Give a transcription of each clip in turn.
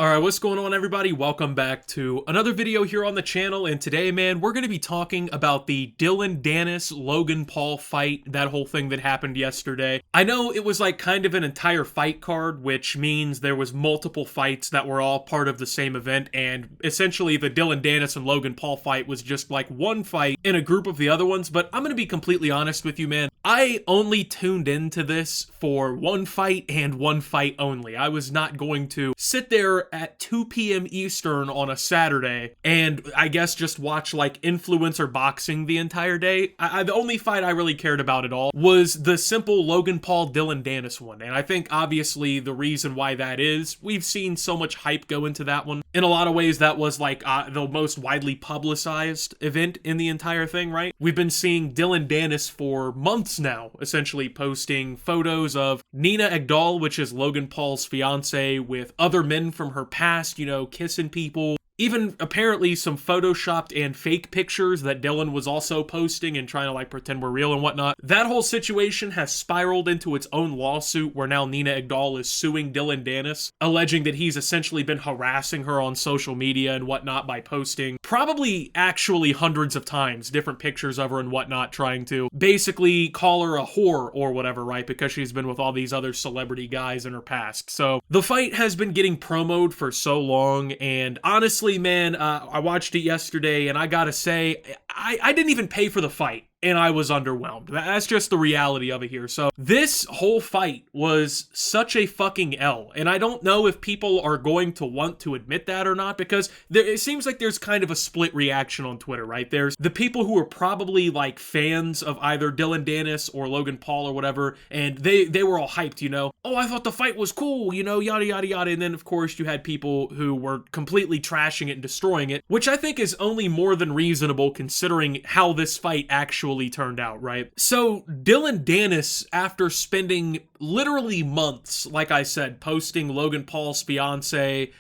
Alright, what's going on everybody? Welcome back to another video here on the channel, and today, man, we're going to be talking about the Dillon Danis Logan Paul fight, that whole thing that happened yesterday. I know it was like kind of an entire fight card, which means there was multiple fights that were all part of the same event, and essentially the Dillon Danis and Logan Paul fight was just like one fight in a group of the other ones. But I'm going to be completely honest with you, man. I only tuned into this for one fight and one fight only. I was not going to sit there at 2 p.m. Eastern on a Saturday and I guess just watch like influencer boxing the entire day. The only fight I really cared about at all was the simple Logan Paul Dillon Danis one, and I think obviously the reason why that is, we've seen so much hype go into that one. In a lot of ways that was like the most widely publicized event in the entire thing, right? We've been seeing Dillon Danis for months now, essentially posting photos of Nina Agdal, which is Logan Paul's fiance, with other men from her past, you know, kissing people. Even apparently some photoshopped and fake pictures that Dillon was also posting and trying to like pretend were real and whatnot. That whole situation has spiraled into its own lawsuit where now Nina Agdal is suing Dillon Danis, alleging that he's essentially been harassing her on social media and whatnot by posting probably actually hundreds of times different pictures of her and whatnot, trying to basically call her a whore or whatever, right? Because she's been with all these other celebrity guys in her past. So the fight has been getting promoted for so long, and honestly, man, I watched it yesterday, and I gotta say, I didn't even pay for the fight, and I was underwhelmed. That's just the reality of it here. So this whole fight was such a fucking L, and I don't know if people are going to want to admit that or not, because it seems like there's kind of a split reaction on Twitter, right? There's the people who are probably like fans of either Dillon Danis or Logan Paul or whatever, and they were all hyped, you know? Oh, I thought the fight was cool, you know, yada yada yada. And then of course you had people who were completely trashing it and destroying it, which I think is only more than reasonable considering how this fight actually turned out, right? So Dillon Danis, after spending literally months, like I said, posting Logan Paul's fiance,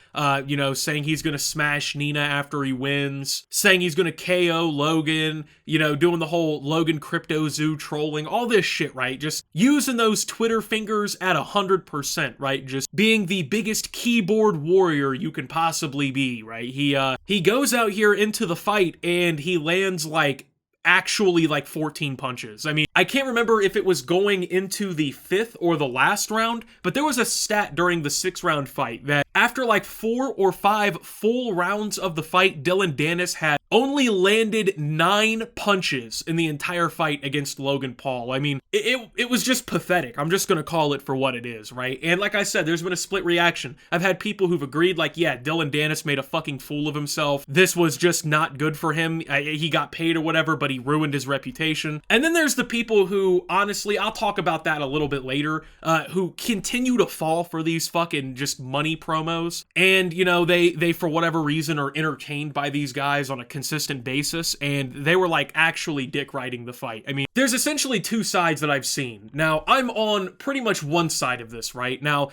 you know, saying he's gonna smash Nina after he wins, saying he's gonna KO Logan, you know, doing the whole Logan CryptoZoo trolling, all this shit, right? Just using those Twitter fingers at 100%, right? Just being the biggest keyboard warrior you can possibly be, right? He goes out here into the fight and he lands like actually like 14 punches. I mean, I can't remember if it was going into the 5th or the last round, but there was a stat during the 6th round fight that after like 4 or 5 full rounds of the fight, Dillon Danis had only landed 9 punches in the entire fight against Logan Paul. I mean, it was just pathetic. I'm just gonna call it for what it is, right? And like I said, there's been a split reaction. I've had people who've agreed like, yeah, Dillon Danis made a fucking fool of himself. This was just not good for him. He got paid or whatever, but he ruined his reputation. And then there's the people who, honestly, I'll talk about that a little bit later, who continue to fall for these fucking just money promos. And, you know, they for whatever reason are entertained by these guys on a consistent basis, and they were like actually dick riding the fight. I mean, there's essentially two sides that I've seen. Now, I'm on pretty much one side of this, right? Now,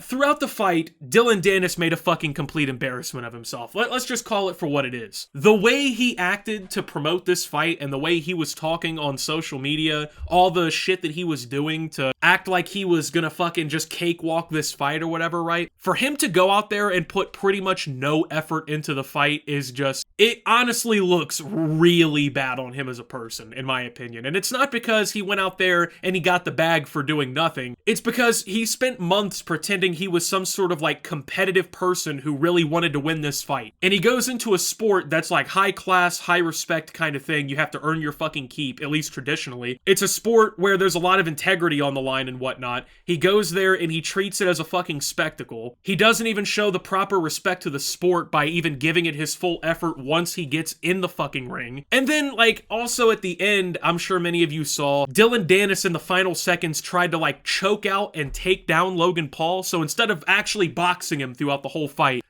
throughout the fight, Dillon Danis made a fucking complete embarrassment of himself. Let's just call it for what it is. The way he acted to promote this fight and the way he was talking on social media, all the shit that he was doing to act like he was gonna fucking just cakewalk this fight or whatever, right? For him to go out there and put pretty much no effort into the fight is just, it honestly looks really bad on him as a person, in my opinion. And it's not because he went out there and he got the bag for doing nothing. It's because he spent months pretending he was some sort of like competitive person who really wanted to win this fight. And he goes into a sport that's like high class, high respect kind of thing. You have to earn your fucking keep, at least traditionally. It's a sport where there's a lot of integrity on the line and whatnot. He goes there and he treats it as a fucking spectacle. He doesn't even show the proper respect to the sport by even giving it his full effort once he gets in the fucking ring. And then, like, also at the end, I'm sure many of you saw, Dillon Danis in the final seconds tried to, like, choke out and take down Logan Paul, so instead of actually boxing him throughout the whole fight,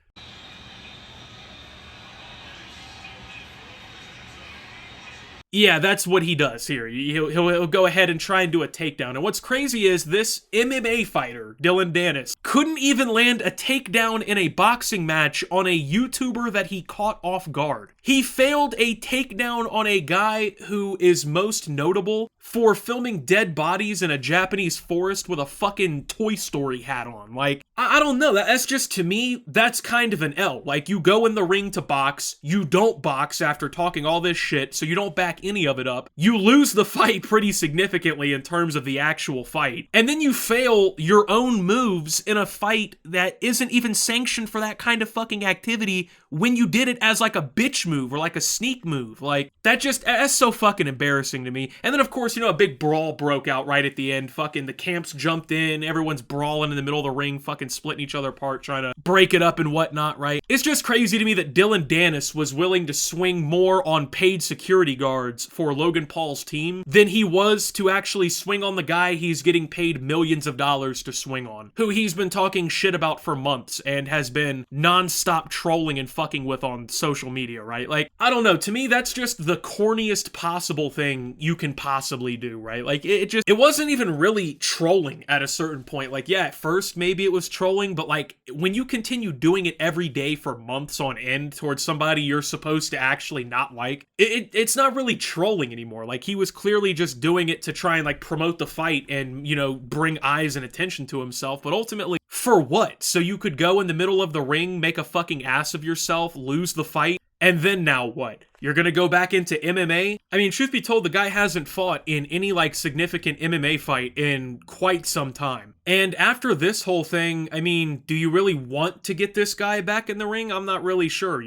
yeah, that's what he does here. He'll go ahead and try and do a takedown. And what's crazy is this MMA fighter, Dillon Danis, couldn't even land a takedown in a boxing match on a YouTuber that he caught off guard. He failed a takedown on a guy who is most notable for filming dead bodies in a Japanese forest with a fucking Toy Story hat on. Like, I don't know, that's just, to me, that's kind of an L. Like, you go in the ring to box, you don't box after talking all this shit, so you don't back any of it up. You lose the fight pretty significantly in terms of the actual fight, and then you fail your own moves in a fight that isn't even sanctioned for that kind of fucking activity when you did it as like a bitch move or like a sneak move. Like, that's so fucking embarrassing to me. And then, of course, a big brawl broke out right at the end. Fucking the camps jumped in, everyone's brawling in the middle of the ring, fucking splitting each other apart, trying to break it up and whatnot, right? It's just crazy to me that Dillon Danis was willing to swing more on paid security guards for Logan Paul's team than he was to actually swing on the guy he's getting paid millions of dollars to swing on, who he's been talking shit about for months and has been non-stop trolling and fucking with on social media, right? Like, I don't know, to me that's just the corniest possible thing you can possibly do, right? Like, it wasn't even really trolling at a certain point. Like, yeah, at first maybe it was trolling, but like, when you continue doing it every day for months on end towards somebody you're supposed to actually not like, it's not really trolling anymore. Like, he was clearly just doing it to try and like promote the fight and, bring eyes and attention to himself, but ultimately, for what? So you could go in the middle of the ring, make a fucking ass of yourself, lose the fight, and then now what? You're gonna go back into MMA? I mean, truth be told, the guy hasn't fought in any, like, significant MMA fight in quite some time. And after this whole thing, I mean, do you really want to get this guy back in the ring? I'm not really sure,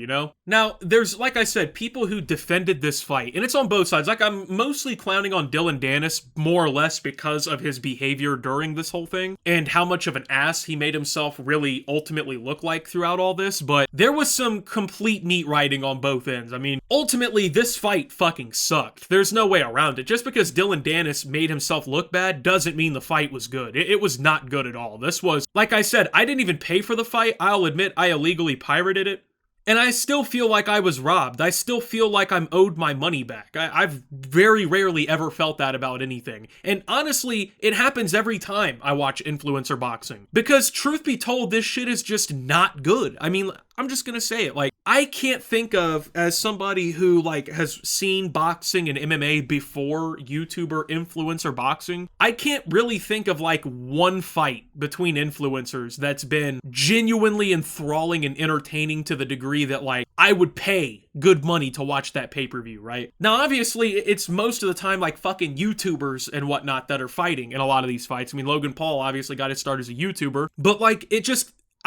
Now, there's, like I said, people who defended this fight, and it's on both sides. Like, I'm mostly clowning on Dillon Danis, more or less because of his behavior during this whole thing, and how much of an ass he made himself really ultimately look like throughout all this, but there was some complete meat riding on both ends. I mean, ultimately, this fight fucking sucked. There's no way around it. Just because Dillon Danis made himself look bad doesn't mean the fight was good. It was not good at all. This was, like I said, I didn't even pay for the fight. I'll admit I illegally pirated it. And I still feel like I was robbed. I still feel like I'm owed my money back. I've very rarely ever felt that about anything. And honestly, it happens every time I watch influencer boxing. Because truth be told, this shit is just not good. I mean, I'm just gonna say it. Like, I can't think of, as somebody who, like, has seen boxing and MMA before YouTuber influencer boxing, I can't really think of, like, one fight between influencers that's been genuinely enthralling and entertaining to the degree that, like, I would pay good money to watch that pay-per-view, right? Now, obviously, it's most of the time, like, fucking YouTubers and whatnot that are fighting in a lot of these fights. I mean, Logan Paul obviously got his start as a YouTuber, but, like,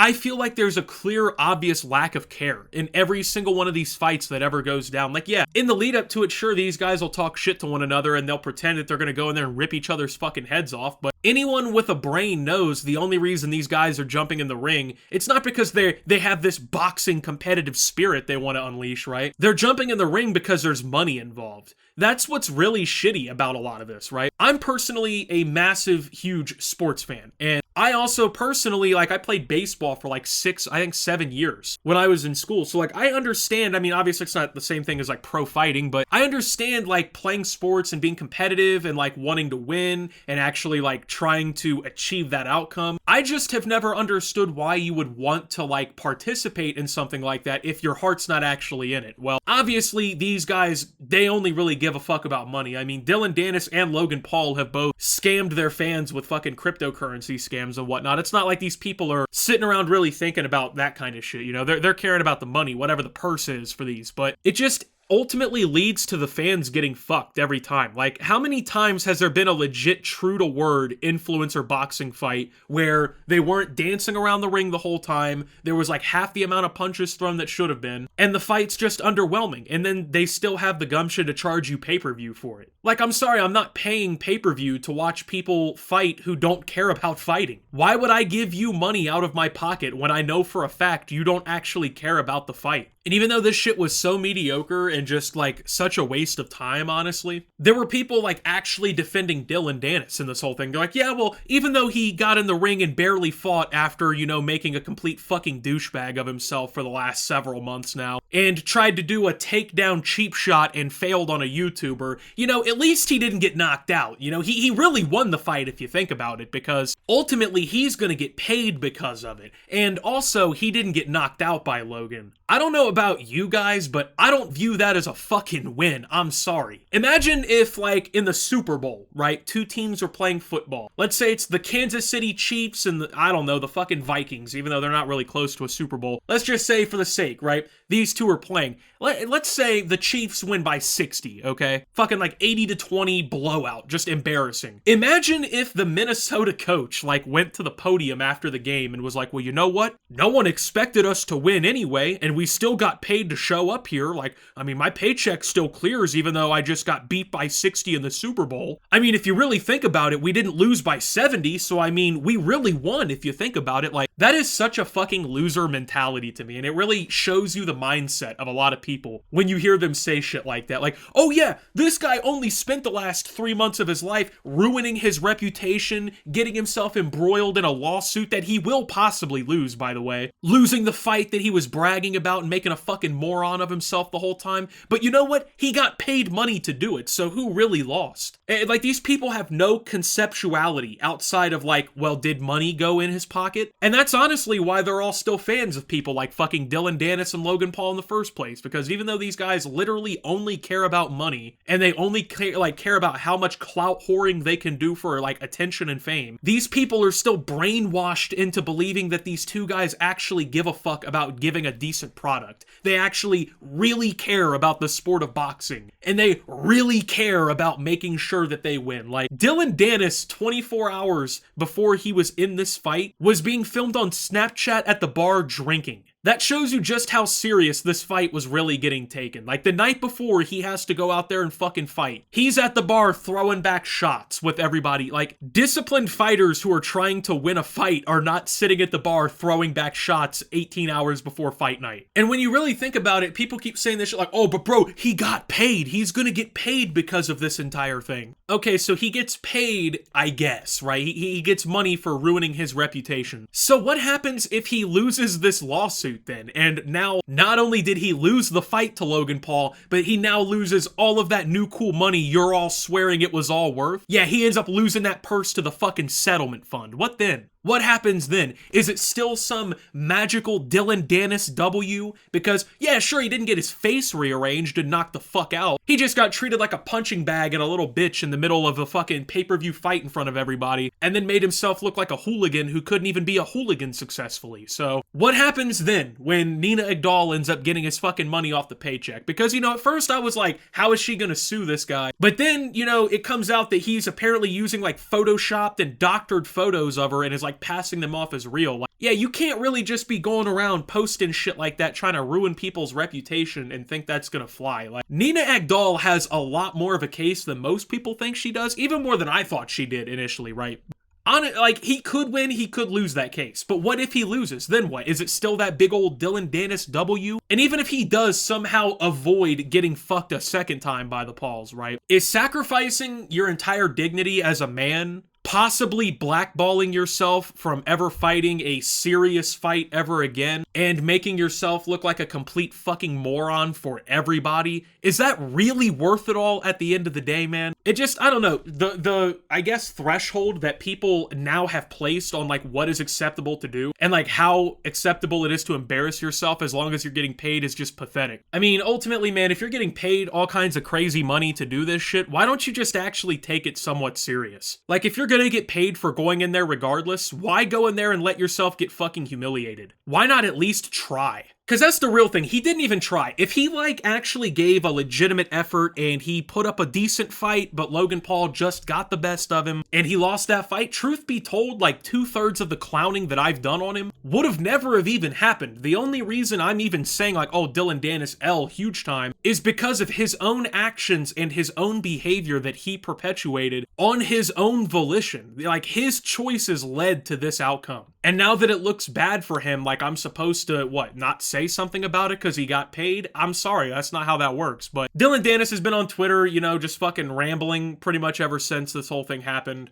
I feel like there's a clear, obvious lack of care in every single one of these fights that ever goes down. Like, yeah, in the lead up to it, sure, these guys will talk shit to one another and they'll pretend that they're gonna go in there and rip each other's fucking heads off, but anyone with a brain knows the only reason these guys are jumping in the ring, it's not because they have this boxing competitive spirit they want to unleash, right? They're jumping in the ring because there's money involved. That's what's really shitty about a lot of this, right? I'm personally a massive, huge sports fan, and I also personally, like, I played baseball for like 7 years when I was in school. So, like, I understand, I mean, obviously it's not the same thing as like pro fighting, but I understand like playing sports and being competitive and like wanting to win and actually like trying to achieve that outcome. I just have never understood why you would want to like participate in something like that if your heart's not actually in it. Well, obviously these guys, they only really give a fuck about money. I mean, Dillon Danis and Logan Paul have both scammed their fans with fucking cryptocurrency scams and whatnot. It's not like these people are sitting around really thinking about that kind of shit, they're caring about the money, whatever the purse is for these, but it just ultimately leads to the fans getting fucked every time. Like, how many times has there been a legit true-to-word influencer boxing fight where they weren't dancing around the ring the whole time, there was like half the amount of punches thrown that should have been, and the fight's just underwhelming, and then they still have the gumption to charge you pay-per-view for it? Like, I'm sorry, I'm not paying pay-per-view to watch people fight who don't care about fighting. Why would I give you money out of my pocket when I know for a fact you don't actually care about the fight? And even though this shit was so mediocre and just like such a waste of time, honestly, there were people like actually defending Dillon Danis in this whole thing. They're like, yeah, well, even though he got in the ring and barely fought after, making a complete fucking douchebag of himself for the last several months now, and tried to do a takedown cheap shot and failed on a YouTuber, you know, at least he didn't get knocked out. You know, he really won the fight if you think about it, because ultimately he's gonna get paid because of it. And also, he didn't get knocked out by Logan. I don't know about you guys, but I don't view that as a fucking win. I'm sorry. Imagine if, like, in the Super Bowl, right, two teams are playing football. Let's say it's the Kansas City Chiefs and I don't know, the fucking Vikings, even though they're not really close to a Super Bowl. Let's just say, for the sake, right, these two are playing. Let's say the Chiefs win by 60, okay? Fucking like 80-20 blowout, just embarrassing. Imagine if the Minnesota coach, like, went to the podium after the game and was like, well, you know what? No one expected us to win anyway, and we still got paid to show up here. Like, I mean, my paycheck still clears even though I just got beat by 60 in the Super Bowl. I mean, if you really think about it, we didn't lose by 70, so I mean, we really won if you think about it. Like, that is such a fucking loser mentality to me, and it really shows you the mindset of a lot of people when you hear them say shit like that. Like, oh yeah, this guy only spent the last 3 months of his life ruining his reputation, getting himself embroiled in a lawsuit that he will possibly lose, by the way, losing the fight that he was bragging about and making a fucking moron of himself the whole time. But you know what? He got paid money to do it, so who really lost? And, like, these people have no conceptuality outside of, like, well, did money go in his pocket? And that's honestly why they're all still fans of people like fucking Dillon Danis and Logan Paul in the first place, because even though these guys literally only care about money, and they only care about how much clout whoring they can do for, like, attention and fame, these people are still brainwashed into believing that these two guys actually give a fuck about giving a decent product. They actually really care about the sport of boxing, and they really care about making sure that they win. Like, Dillon Danis, 24 hours before he was in this fight, was being filmed on Snapchat at the bar drinking. That shows you just how serious this fight was really getting taken. Like, the night before he has to go out there and fucking fight, he's at the bar throwing back shots with everybody. Like, disciplined fighters who are trying to win a fight are not sitting at the bar throwing back shots 18 hours before fight night. And when you really think about it, people keep saying this shit like, oh, but bro, he got paid. He's gonna get paid because of this entire thing. Okay, so he gets paid, I guess, right? He gets money for ruining his reputation. So what happens if he loses this lawsuit then? And now, not only did he lose the fight to Logan Paul, but he now loses all of that new cool money you're all swearing it was all worth? Yeah, he ends up losing that purse to the fucking settlement fund. What then? What happens then? Is it still some magical Dillon Danis W? Because, yeah, sure, he didn't get his face rearranged and knocked the fuck out. He just got treated like a punching bag and a little bitch in the middle of a fucking pay-per-view fight in front of everybody, and then made himself look like a hooligan who couldn't even be a hooligan successfully. So, what happens then when Nina Agdal ends up getting his fucking money off the paycheck? Because, you know, at first I was like, how is she gonna sue this guy? But then, you know, it comes out that he's apparently using, like, photoshopped and doctored photos of her and is, like, passing them off as real. Like, yeah, you can't really just be going around posting shit like that trying to ruin people's reputation and think that's gonna fly. Like, Nina Agdal has a lot more of a case than most people think she does, even more than I thought she did initially, right? Like, he could win, he could lose that case. But what if he loses? Then what? Is it still that big old Dillon Danis W? And even if he does somehow avoid getting fucked a second time by the Pauls, right? Is sacrificing your entire dignity as a man, possibly blackballing yourself from ever fighting a serious fight ever again, and making yourself look like a complete fucking moron for everybody, is that really worth it all at the end of the day, man? It just, I don't know, the I guess, threshold that people now have placed on, like, what is acceptable to do, and, like, how acceptable it is to embarrass yourself as long as you're getting paid is just pathetic. I mean, ultimately, man, if you're getting paid all kinds of crazy money to do this shit, why don't you just actually take it somewhat serious? Like, if you're gonna get paid for going in there regardless, why go in there and let yourself get fucking humiliated? Why not at least try? Because that's the real thing. He didn't even try. If he, like, actually gave a legitimate effort and he put up a decent fight, but Logan Paul just got the best of him and he lost that fight, truth be told, like, 2/3 of the clowning that I've done on him would have never have even happened. The only reason I'm even saying, like, oh, Dillon Danis L, huge time, is because of his own actions and his own behavior that he perpetuated on his own volition. Like, his choices led to this outcome. And now that it looks bad for him, like I'm supposed to, what, not say something about it because he got paid? I'm sorry, that's not how that works. But Dillon Danis has been on Twitter, you know, just fucking rambling pretty much ever since this whole thing happened.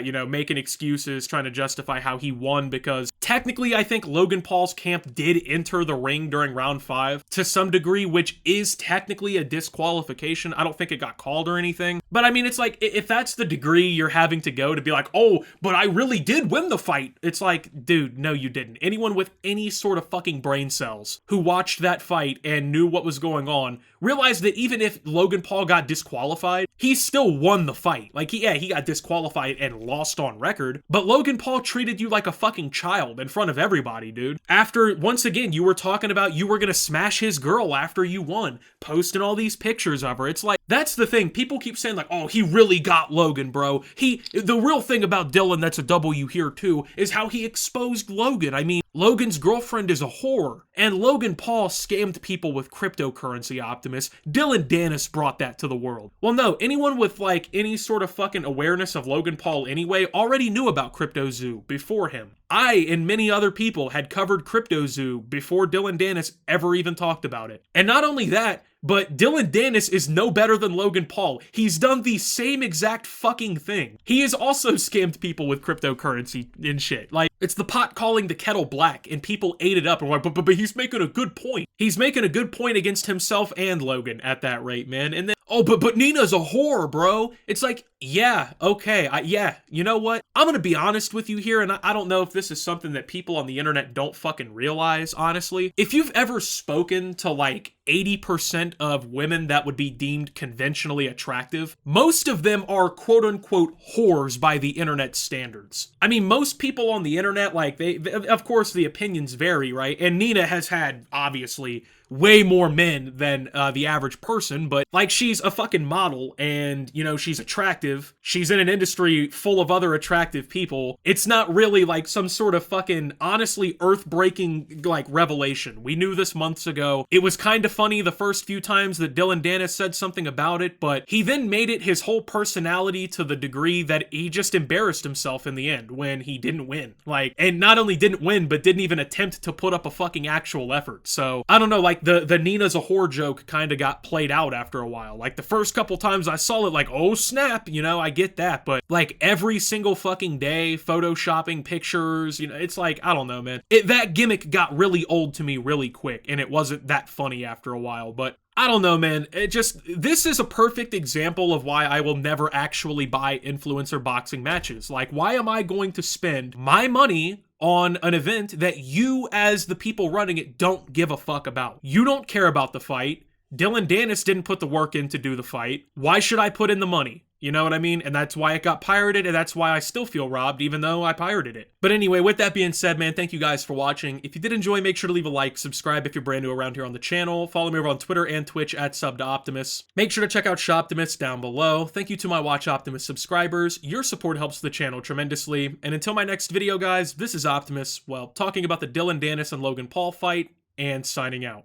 You know, making excuses, trying to justify how he won, because technically I think Logan Paul's camp did enter the ring during round 5 to some degree, which is technically a disqualification. I don't think it got called or anything. But I mean, it's like, if that's the degree you're having to go to be like, oh, but I really did win the fight. It's like, dude, no, you didn't. Anyone with any sort of fucking brain cells who watched that fight and knew what was going on realized that even if Logan Paul got disqualified, he still won the fight. Like, he got disqualified and lost on record, but Logan Paul treated you like a fucking child in front of everybody, dude. After, once again, you were talking about you were gonna smash his girl after you won, posting all these pictures of her. It's like, that's the thing. People keep saying like, oh, he really got Logan, bro. The real thing about Dillon that's a W here too is how he exposed Logan. I mean, Logan's girlfriend is a whore, and Logan Paul scammed people with cryptocurrency, Optimus. Dillon Danis brought that to the world. Well, no, anyone with like any sort of fucking awareness of Logan Paul anyway already knew about CryptoZoo before him. I and many other people had covered CryptoZoo before Dillon Danis ever even talked about it. And not only that, but Dillon Danis is no better than Logan Paul. He's done the same exact fucking thing. He has also scammed people with cryptocurrency and shit. Like, it's the pot calling the kettle black, and people ate it up and were like, but he's making a good point. He's making a good point against himself and Logan at that rate, man. And then, oh, but Nina's a whore, bro. It's like, yeah, okay, yeah, you know what? I'm gonna be honest with you here, and I don't know if this is something that people on the internet don't fucking realize, honestly. If you've ever spoken to like 80% of women that would be deemed conventionally attractive, most of them are quote-unquote whores by the internet standards. I mean, most people on the internet, like, they of course the opinions vary, right? And Nina has had, obviously, way more men than the average person, but like, she's a fucking model and, you know, she's attractive. She's in an industry full of other attractive people. It's not really like some sort of fucking honestly earth-breaking like revelation. We knew this months ago. It was kind of funny the first few times that Dillon Danis said something about it, but he then made it his whole personality to the degree that he just embarrassed himself in the end when he didn't win. Like, and not only didn't win, but didn't even attempt to put up a fucking actual effort. So, I don't know, like, the Nina's a whore joke kind of got played out after a while. Like, the first couple times I saw it, like, oh snap, you know, I get that, but like every single fucking day, photoshopping pictures, you know, it's like, I don't know, man. That gimmick got really old to me really quick, and it wasn't that funny after a while, but I don't know, man. This is a perfect example of why I will never actually buy influencer boxing matches. Like, why am I going to spend my money on an event that you, as the people running it, don't give a fuck about? You don't care about the fight. Dillon Danis didn't put the work in to do the fight. Why should I put in the money? You know what I mean? And that's why it got pirated, and that's why I still feel robbed, even though I pirated it. But anyway, with that being said, man, thank you guys for watching. If you did enjoy, make sure to leave a like, subscribe if you're brand new around here on the channel, follow me over on Twitter and Twitch at @SubToOptimus. Make sure to check out Shoptimus down below. Thank you to my Watch Optimus subscribers. Your support helps the channel tremendously. And until my next video, guys, this is Optimus, well, talking about the Dillon Danis and Logan Paul fight, and signing out.